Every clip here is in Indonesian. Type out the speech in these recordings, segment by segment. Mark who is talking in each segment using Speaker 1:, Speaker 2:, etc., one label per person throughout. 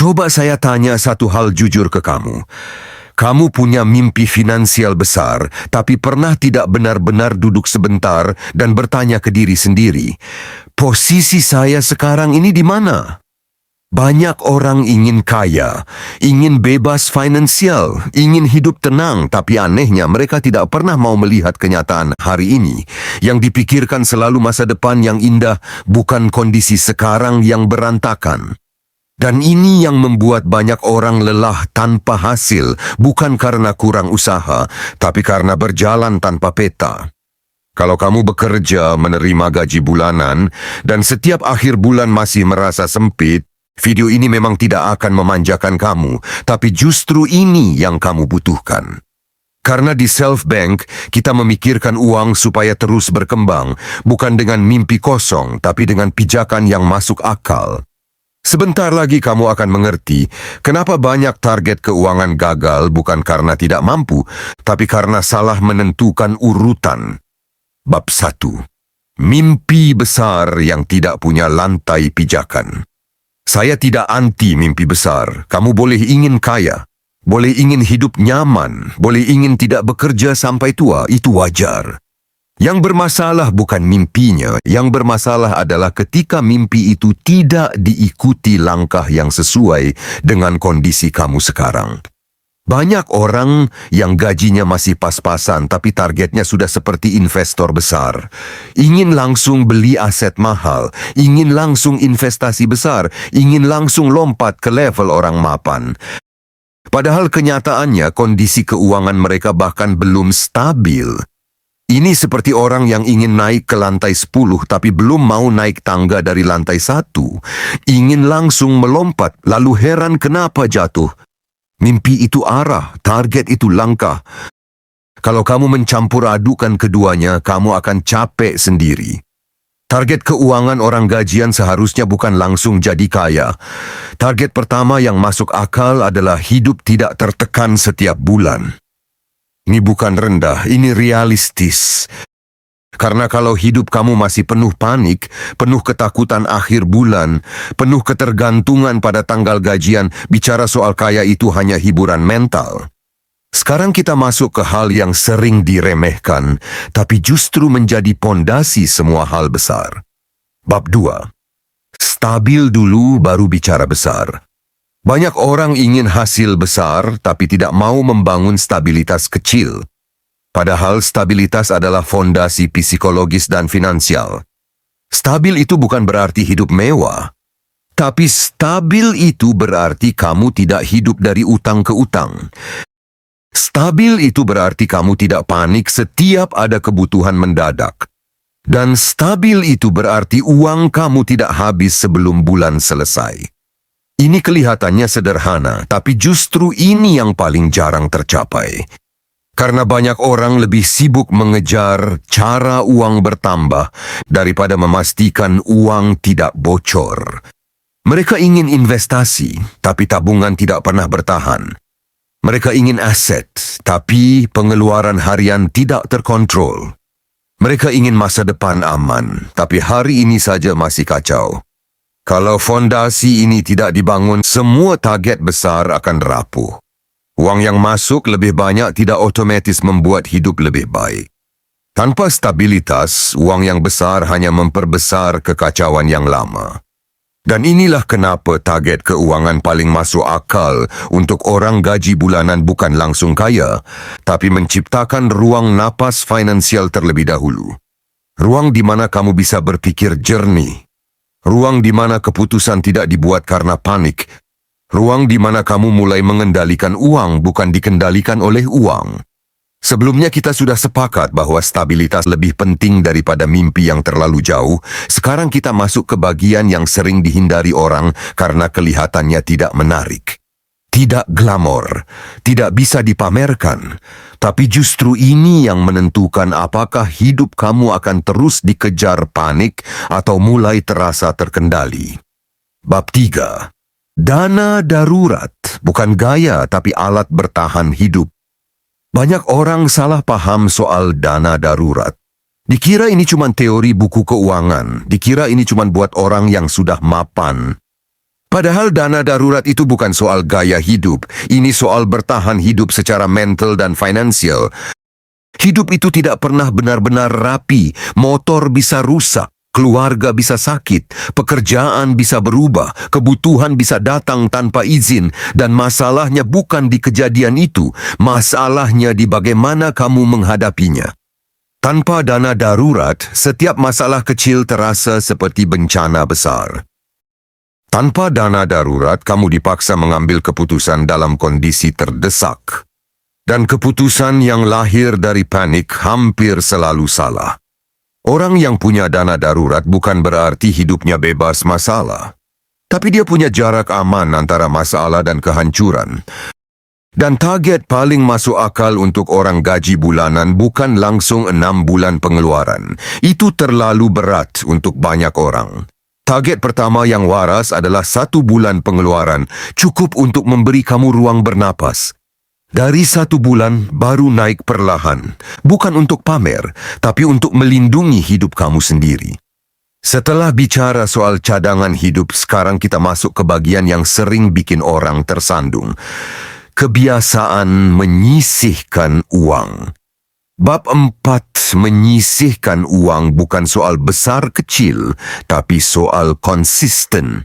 Speaker 1: Coba saya tanya satu hal jujur ke kamu. Kamu punya mimpi finansial besar, tapi pernah tidak benar-benar duduk sebentar dan bertanya ke diri sendiri, posisi saya sekarang ini di mana? Banyak orang ingin kaya, ingin bebas finansial, ingin hidup tenang, tapi anehnya mereka tidak pernah mau melihat kenyataan hari ini. Yang dipikirkan selalu masa depan yang indah, bukan kondisi sekarang yang berantakan. Dan ini yang membuat banyak orang lelah tanpa hasil, bukan karena kurang usaha, tapi karena berjalan tanpa peta. Kalau kamu bekerja menerima gaji bulanan, dan setiap akhir bulan masih merasa sempit, video ini memang tidak akan memanjakan kamu, tapi justru ini yang kamu butuhkan. Karena di Self-Bank, kita memikirkan uang supaya terus berkembang, bukan dengan mimpi kosong, tapi dengan pijakan yang masuk akal. Sebentar lagi kamu akan mengerti kenapa banyak target keuangan gagal bukan karena tidak mampu, tapi karena salah menentukan urutan. Bab 1. Mimpi besar yang tidak punya lantai pijakan. Saya tidak anti mimpi besar. Kamu boleh ingin kaya, boleh ingin hidup nyaman, boleh ingin tidak bekerja sampai tua, itu wajar. Yang bermasalah bukan mimpinya, yang bermasalah adalah ketika mimpi itu tidak diikuti langkah yang sesuai dengan kondisi kamu sekarang. Banyak orang yang gajinya masih pas-pasan tapi targetnya sudah seperti investor besar. Ingin langsung beli aset mahal, ingin langsung investasi besar, ingin langsung lompat ke level orang mapan. Padahal kenyataannya kondisi keuangan mereka bahkan belum stabil. Ini seperti orang yang ingin naik ke lantai 10 tapi belum mau naik tangga dari lantai 1. Ingin langsung melompat, lalu heran kenapa jatuh. Mimpi itu arah, target itu langkah. Kalau kamu mencampur adukan keduanya, kamu akan capek sendiri. Target keuangan orang gajian seharusnya bukan langsung jadi kaya. Target pertama yang masuk akal adalah hidup tidak tertekan setiap bulan. Ini bukan rendah, ini realistis. Karena kalau hidup kamu masih penuh panik, penuh ketakutan akhir bulan, penuh ketergantungan pada tanggal gajian, bicara soal kaya itu hanya hiburan mental. Sekarang kita masuk ke hal yang sering diremehkan, tapi justru menjadi pondasi semua hal besar. Bab 2. Stabil dulu baru bicara besar. Banyak orang ingin hasil besar tapi tidak mau membangun stabilitas kecil. Padahal stabilitas adalah fondasi psikologis dan finansial. Stabil itu bukan berarti hidup mewah. Tapi stabil itu berarti kamu tidak hidup dari utang ke utang. Stabil itu berarti kamu tidak panik setiap ada kebutuhan mendadak. Dan stabil itu berarti uang kamu tidak habis sebelum bulan selesai. Ini kelihatannya sederhana, tapi justru ini yang paling jarang tercapai. Karena banyak orang lebih sibuk mengejar cara uang bertambah daripada memastikan uang tidak bocor. Mereka ingin investasi, tapi tabungan tidak pernah bertahan. Mereka ingin aset, tapi pengeluaran harian tidak terkontrol. Mereka ingin masa depan aman, tapi hari ini saja masih kacau. Kalau fondasi ini tidak dibangun, semua target besar akan rapuh. Uang yang masuk lebih banyak tidak otomatis membuat hidup lebih baik. Tanpa stabilitas, uang yang besar hanya memperbesar kekacauan yang lama. Dan inilah kenapa target keuangan paling masuk akal untuk orang gaji bulanan bukan langsung kaya, tapi menciptakan ruang napas finansial terlebih dahulu. Ruang di mana kamu bisa berpikir jernih. Ruang di mana keputusan tidak dibuat karena panik. Ruang di mana kamu mulai mengendalikan uang bukan dikendalikan oleh uang. Sebelumnya kita sudah sepakat bahwa stabilitas lebih penting daripada mimpi yang terlalu jauh. Sekarang kita masuk ke bagian yang sering dihindari orang karena kelihatannya tidak menarik. Tidak glamor, tidak bisa dipamerkan. Tapi justru ini yang menentukan apakah hidup kamu akan terus dikejar panik atau mulai terasa terkendali. Bab 3. Dana darurat, bukan gaya tapi alat bertahan hidup. Banyak orang salah paham soal dana darurat. Dikira ini cuma teori buku keuangan, dikira ini cuma buat orang yang sudah mapan. Padahal dana darurat itu bukan soal gaya hidup, ini soal bertahan hidup secara mental dan finansial. Hidup itu tidak pernah benar-benar rapi, motor bisa rusak, keluarga bisa sakit, pekerjaan bisa berubah, kebutuhan bisa datang tanpa izin, dan masalahnya bukan di kejadian itu, masalahnya di bagaimana kamu menghadapinya. Tanpa dana darurat, setiap masalah kecil terasa seperti bencana besar. Tanpa dana darurat, kamu dipaksa mengambil keputusan dalam kondisi terdesak. Dan keputusan yang lahir dari panik hampir selalu salah. Orang yang punya dana darurat bukan berarti hidupnya bebas masalah. Tapi dia punya jarak aman antara masalah dan kehancuran. Dan target paling masuk akal untuk orang gaji bulanan bukan langsung 6 bulan pengeluaran. Itu terlalu berat untuk banyak orang. Target pertama yang waras adalah 1 bulan pengeluaran, cukup untuk memberi kamu ruang bernapas. Dari 1 bulan baru naik perlahan, bukan untuk pamer, tapi untuk melindungi hidup kamu sendiri. Setelah bicara soal cadangan hidup, sekarang kita masuk ke bagian yang sering bikin orang tersandung. Kebiasaan menyisihkan uang. Bab 4, menyisihkan uang bukan soal besar kecil, tapi soal konsisten.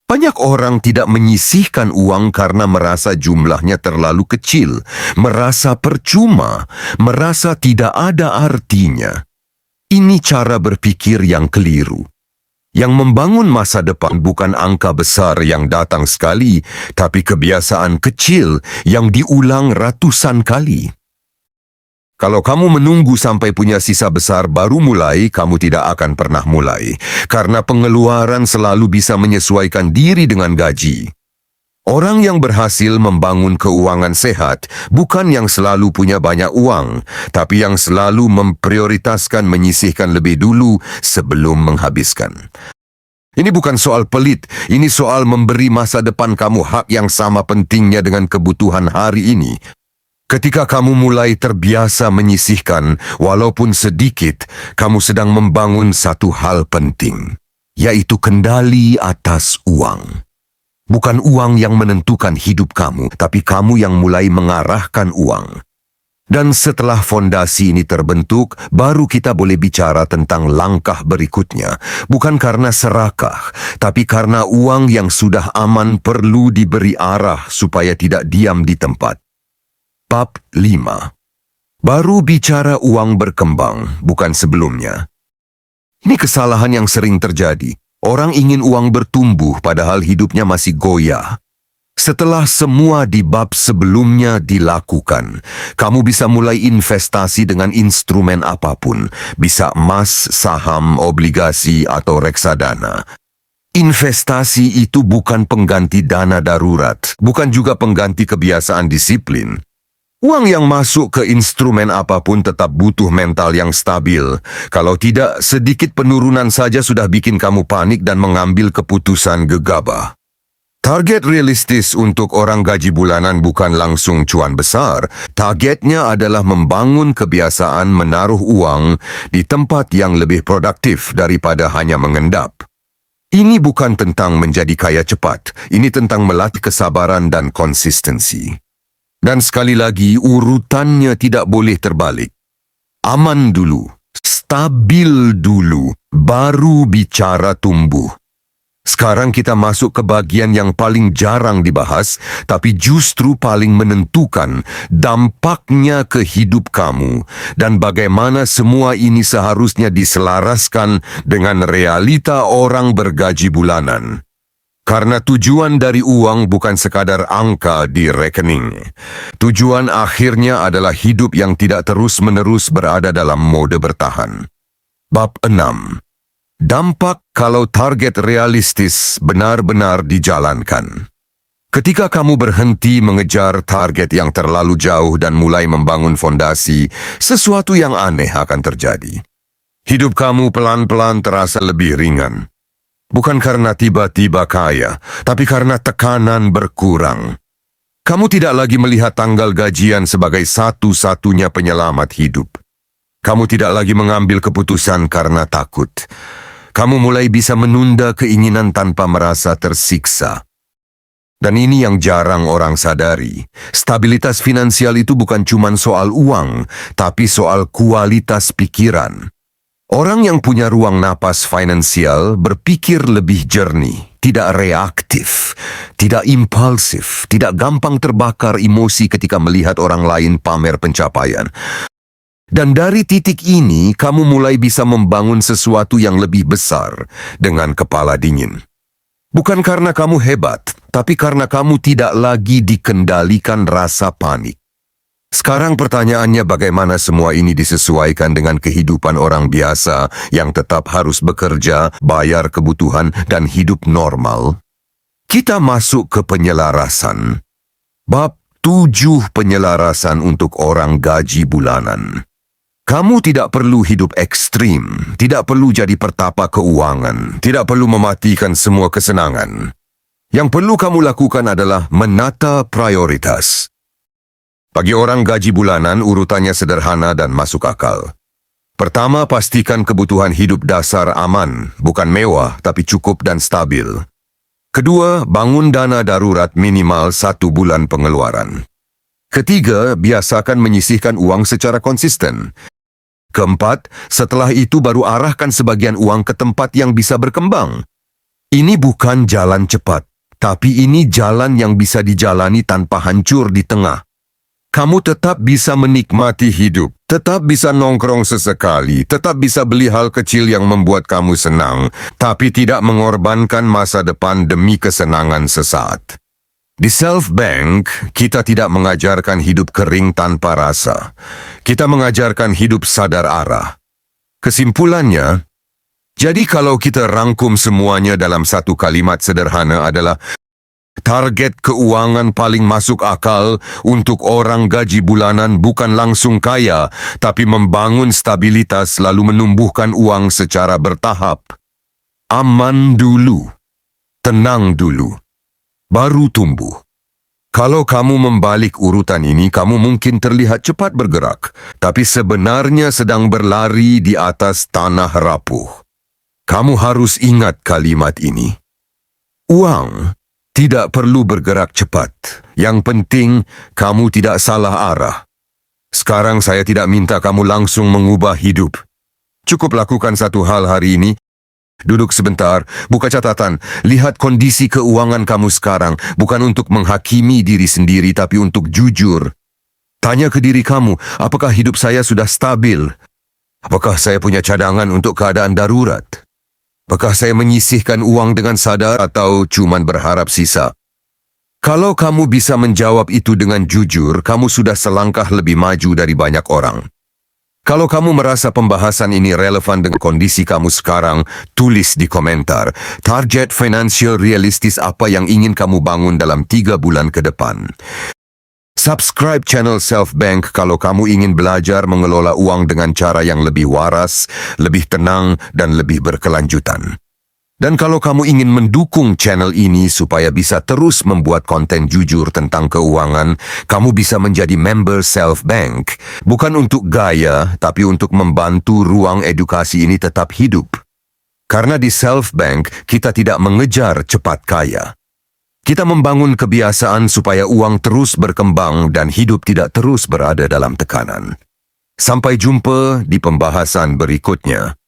Speaker 1: Banyak orang tidak menyisihkan uang karena merasa jumlahnya terlalu kecil, merasa percuma, merasa tidak ada artinya. Ini cara berpikir yang keliru. Yang membangun masa depan bukan angka besar yang datang sekali, tapi kebiasaan kecil yang diulang ratusan kali. Kalau kamu menunggu sampai punya sisa besar baru mulai, kamu tidak akan pernah mulai. Karena pengeluaran selalu bisa menyesuaikan diri dengan gaji. Orang yang berhasil membangun keuangan sehat bukan yang selalu punya banyak uang, tapi yang selalu memprioritaskan menyisihkan lebih dulu sebelum menghabiskan. Ini bukan soal pelit, ini soal memberi masa depan kamu hak yang sama pentingnya dengan kebutuhan hari ini. Ketika kamu mulai terbiasa menyisihkan, walaupun sedikit, kamu sedang membangun satu hal penting, yaitu kendali atas uang. Bukan uang yang menentukan hidup kamu, tapi kamu yang mulai mengarahkan uang. Dan setelah fondasi ini terbentuk, baru kita boleh bicara tentang langkah berikutnya. Bukan karena serakah, tapi karena uang yang sudah aman perlu diberi arah supaya tidak diam di tempat. Bab 5. Baru bicara uang berkembang, bukan sebelumnya. Ini kesalahan yang sering terjadi. Orang ingin uang bertumbuh padahal hidupnya masih goyah. Setelah semua di bab sebelumnya dilakukan, kamu bisa mulai investasi dengan instrumen apapun. Bisa emas, saham, obligasi, atau reksadana. Investasi itu bukan pengganti dana darurat, bukan juga pengganti kebiasaan disiplin. Uang yang masuk ke instrumen apapun tetap butuh mental yang stabil. Kalau tidak, sedikit penurunan saja sudah bikin kamu panik dan mengambil keputusan gegabah. Target realistis untuk orang gaji bulanan bukan langsung cuan besar. Targetnya adalah membangun kebiasaan menaruh uang di tempat yang lebih produktif daripada hanya mengendap. Ini bukan tentang menjadi kaya cepat. Ini tentang melatih kesabaran dan konsistensi. Dan sekali lagi, urutannya tidak boleh terbalik. Aman dulu, stabil dulu, baru bicara tumbuh. Sekarang kita masuk ke bagian yang paling jarang dibahas, tapi justru paling menentukan dampaknya ke hidup kamu dan bagaimana semua ini seharusnya diselaraskan dengan realita orang bergaji bulanan. Karena tujuan dari uang bukan sekadar angka di rekening. Tujuan akhirnya adalah hidup yang tidak terus-menerus berada dalam mode bertahan. Bab 6. Dampak kalau target realistis benar-benar dijalankan. Ketika kamu berhenti mengejar target yang terlalu jauh dan mulai membangun fondasi, sesuatu yang aneh akan terjadi. Hidup kamu pelan-pelan terasa lebih ringan. Bukan karena tiba-tiba kaya, tapi karena tekanan berkurang. Kamu tidak lagi melihat tanggal gajian sebagai satu-satunya penyelamat hidup. Kamu tidak lagi mengambil keputusan karena takut. kamu mulai bisa menunda keinginan tanpa merasa tersiksa. Dan ini yang jarang orang sadari. Stabilitas finansial itu bukan cuma soal uang, tapi soal kualitas pikiran. Orang yang punya ruang napas finansial berpikir lebih jernih, tidak reaktif, tidak impulsif, tidak gampang terbakar emosi ketika melihat orang lain pamer pencapaian. Dan dari titik ini, kamu mulai bisa membangun sesuatu yang lebih besar dengan kepala dingin. Bukan karena kamu hebat, tapi karena kamu tidak lagi dikendalikan rasa panik. Sekarang pertanyaannya, bagaimana semua ini disesuaikan dengan kehidupan orang biasa yang tetap harus bekerja, bayar kebutuhan, dan hidup normal? Kita masuk ke penyelarasan. Bab 7 penyelarasan untuk orang gaji bulanan. Kamu tidak perlu hidup ekstrim, tidak perlu jadi pertapa keuangan, tidak perlu mematikan semua kesenangan. Yang perlu kamu lakukan adalah menata prioritas. Bagi orang gaji bulanan, urutannya sederhana dan masuk akal. Pertama, pastikan kebutuhan hidup dasar aman, bukan mewah tapi cukup dan stabil. Kedua, bangun dana darurat minimal 1 bulan pengeluaran. Ketiga, biasakan menyisihkan uang secara konsisten. Keempat, setelah itu baru arahkan sebagian uang ke tempat yang bisa berkembang. Ini bukan jalan cepat, tapi ini jalan yang bisa dijalani tanpa hancur di tengah. Kamu tetap bisa menikmati hidup, tetap bisa nongkrong sesekali, tetap bisa beli hal kecil yang membuat kamu senang, tapi tidak mengorbankan masa depan demi kesenangan sesaat. Di Self Bank, kita tidak mengajarkan hidup kering tanpa rasa. Kita mengajarkan hidup sadar arah. Kesimpulannya, jadi kalau kita rangkum semuanya dalam satu kalimat sederhana adalah target keuangan paling masuk akal untuk orang gaji bulanan bukan langsung kaya, tapi membangun stabilitas lalu menumbuhkan uang secara bertahap. Aman dulu, tenang dulu, baru tumbuh. Kalau kamu membalik urutan ini, kamu mungkin terlihat cepat bergerak, tapi sebenarnya sedang berlari di atas tanah rapuh. Kamu harus ingat kalimat ini. Uang tidak perlu bergerak cepat. Yang penting, kamu tidak salah arah. Sekarang saya tidak minta kamu langsung mengubah hidup. Cukup lakukan satu hal hari ini. Duduk sebentar, buka catatan, lihat kondisi keuangan kamu sekarang, bukan untuk menghakimi diri sendiri, tapi untuk jujur. Tanya ke diri kamu, apakah hidup saya sudah stabil? Apakah saya punya cadangan untuk keadaan darurat? Apakah saya menyisihkan uang dengan sadar atau cuma berharap sisa? Kalau kamu bisa menjawab itu dengan jujur, kamu sudah selangkah lebih maju dari banyak orang. Kalau kamu merasa pembahasan ini relevan dengan kondisi kamu sekarang, tulis di komentar. Target finansial realistis apa yang ingin kamu bangun dalam 3 bulan ke depan. Subscribe channel Self Bank kalau kamu ingin belajar mengelola uang dengan cara yang lebih waras, lebih tenang, dan lebih berkelanjutan. Dan kalau kamu ingin mendukung channel ini supaya bisa terus membuat konten jujur tentang keuangan, kamu bisa menjadi member Self Bank. Bukan untuk gaya, tapi untuk membantu ruang edukasi ini tetap hidup. Karena di Self Bank, kita tidak mengejar cepat kaya. Kita membangun kebiasaan supaya uang terus berkembang dan hidup tidak terus berada dalam tekanan. Sampai jumpa di pembahasan berikutnya.